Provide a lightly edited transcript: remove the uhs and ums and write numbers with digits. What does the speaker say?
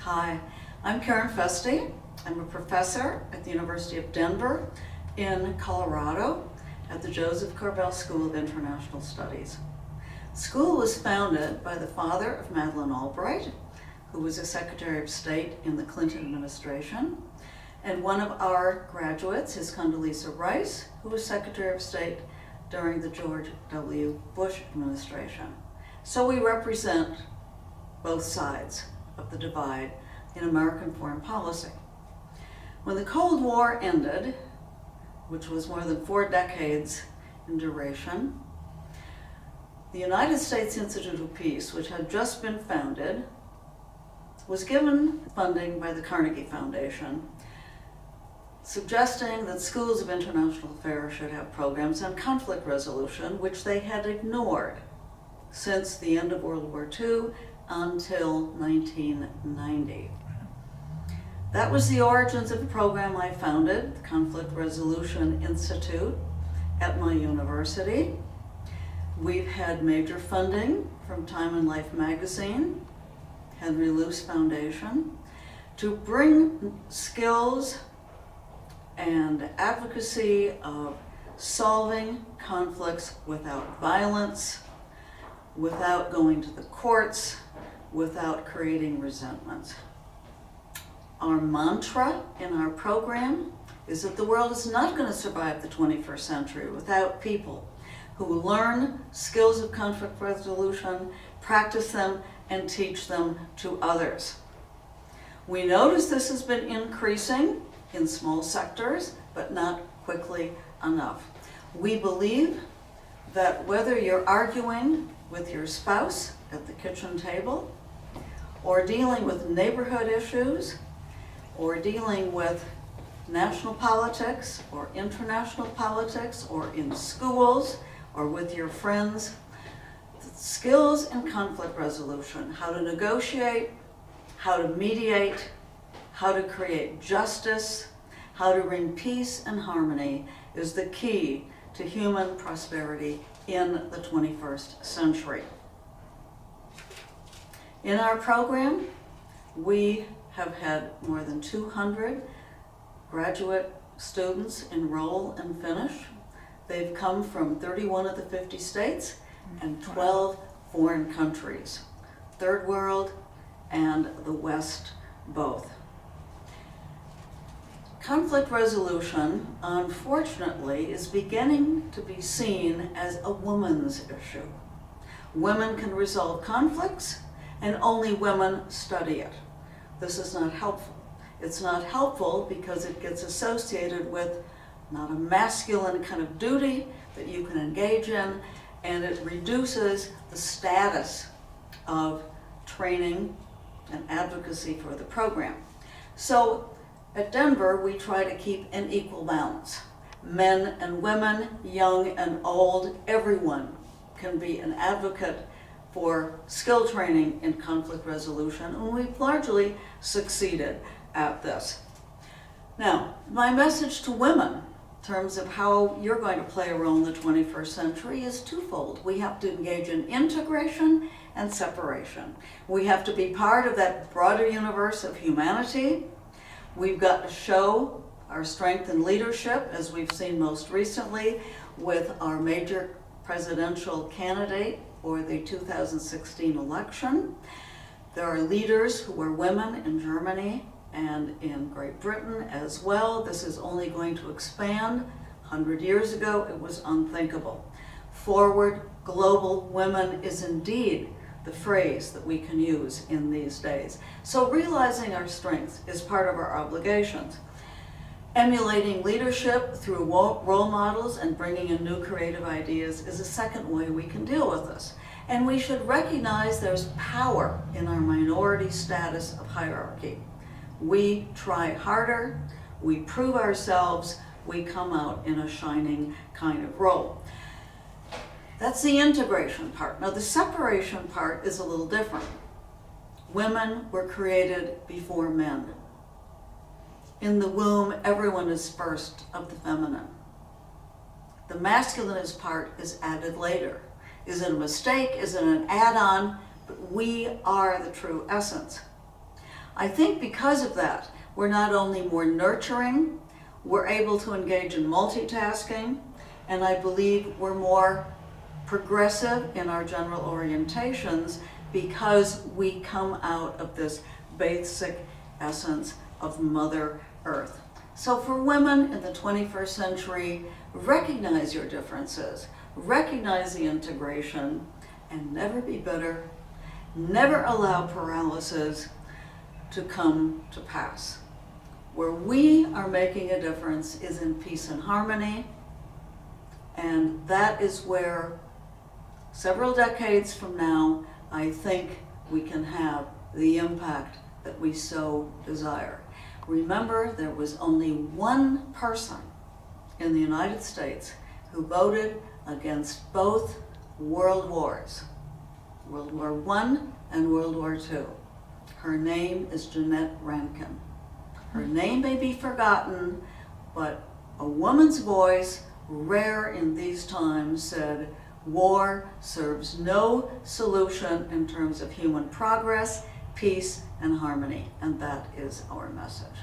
Hi, I'm Karen Feste. I'm a professor at the University of Denver in Colorado at the Joseph Corbell School of International Studies. The school was founded by the father of Madeleine Albright, who was a Secretary of State in the Clinton administration, and one of our graduates is Condoleezza Rice, who was Secretary of State during the George W. Bush administration. So we represent both sides of the divide in American foreign policy. When the Cold War ended, which was more than 4 decades in duration, the United States Institute of Peace, which had just been founded, was given funding by the Carnegie Foundation, suggesting that schools of international affairs should have programs on conflict resolution, which they had ignored since the end of World War II until 1990. That was the origins of the program I founded, the Conflict Resolution Institute, at my university. We've had major funding from Time and Life magazine, Henry Luce Foundation, to bring skills and advocacy of solving conflicts without violence, without going to the courts, without creating resentment. Our mantra in our program is that the world is not going to survive the 21st century without people who learn skills of conflict resolution, practice them, and teach them to others. We notice this has been increasing in small sectors, but not quickly enough. We believe that whether you're arguing with your spouse at the kitchen table, or dealing with neighborhood issues, or dealing with national politics, or international politics, or in schools, or with your friends, skills in conflict resolution, how to negotiate, how to mediate, how to create justice, how to bring peace and harmony is the key to human prosperity in the 21st century. In our program, we have had more than 200 graduate students enroll and finish. They've come from 31 of the 50 states and 12 foreign countries, Third World and the West both. Conflict resolution, unfortunately, is beginning to be seen as a woman's issue. Women can resolve conflicts, and only women study it. This is not helpful. It's not helpful because it gets associated with not a masculine kind of duty that you can engage in, and it reduces the status of training and advocacy for the program. So at Denver, we try to keep an equal balance. Men and women, young and old, everyone can be an advocate for skill training in conflict resolution, and we've largely succeeded at this. Now, my message to women in terms of how you're going to play a role in the 21st century is twofold. We have to engage in integration and separation. We have to be part of that broader universe of humanity. We've got to show our strength and leadership, as we've seen most recently with our major presidential candidate for the 2016 election. There are leaders who are women in Germany and in Great Britain as well. This is only going to expand. 100 years ago, it was unthinkable. Forward global women is indeed the phrase that we can use in these days. So realizing our strengths is part of our obligations. Emulating leadership through role models and bringing in new creative ideas is a second way we can deal with this. And we should recognize there's power in our minority status of hierarchy. We try harder, we prove ourselves, we come out in a shining kind of role. That's the integration part. Now the separation part is a little different. Women were created before men. In the womb, everyone is first of the feminine. The masculinist part is added later. Is it a mistake? Is it an add-on? But we are the true essence. I think because of that, we're not only more nurturing, we're able to engage in multitasking, and I believe we're more progressive in our general orientations because we come out of this basic essence of Mother Earth. So for women in the 21st century, recognize your differences, recognize the integration, and never be bitter, never allow paralysis to come to pass. Where we are making a difference is in peace and harmony, and that is where several decades from now, I think we can have the impact that we so desire. Remember, there was only one person in the United States who voted against both world wars, World War I and World War II. Her name is Jeannette Rankin. Her name may be forgotten, but a woman's voice, rare in these times, said, "War serves no solution in terms of human progress, peace, and harmony." And that is our message.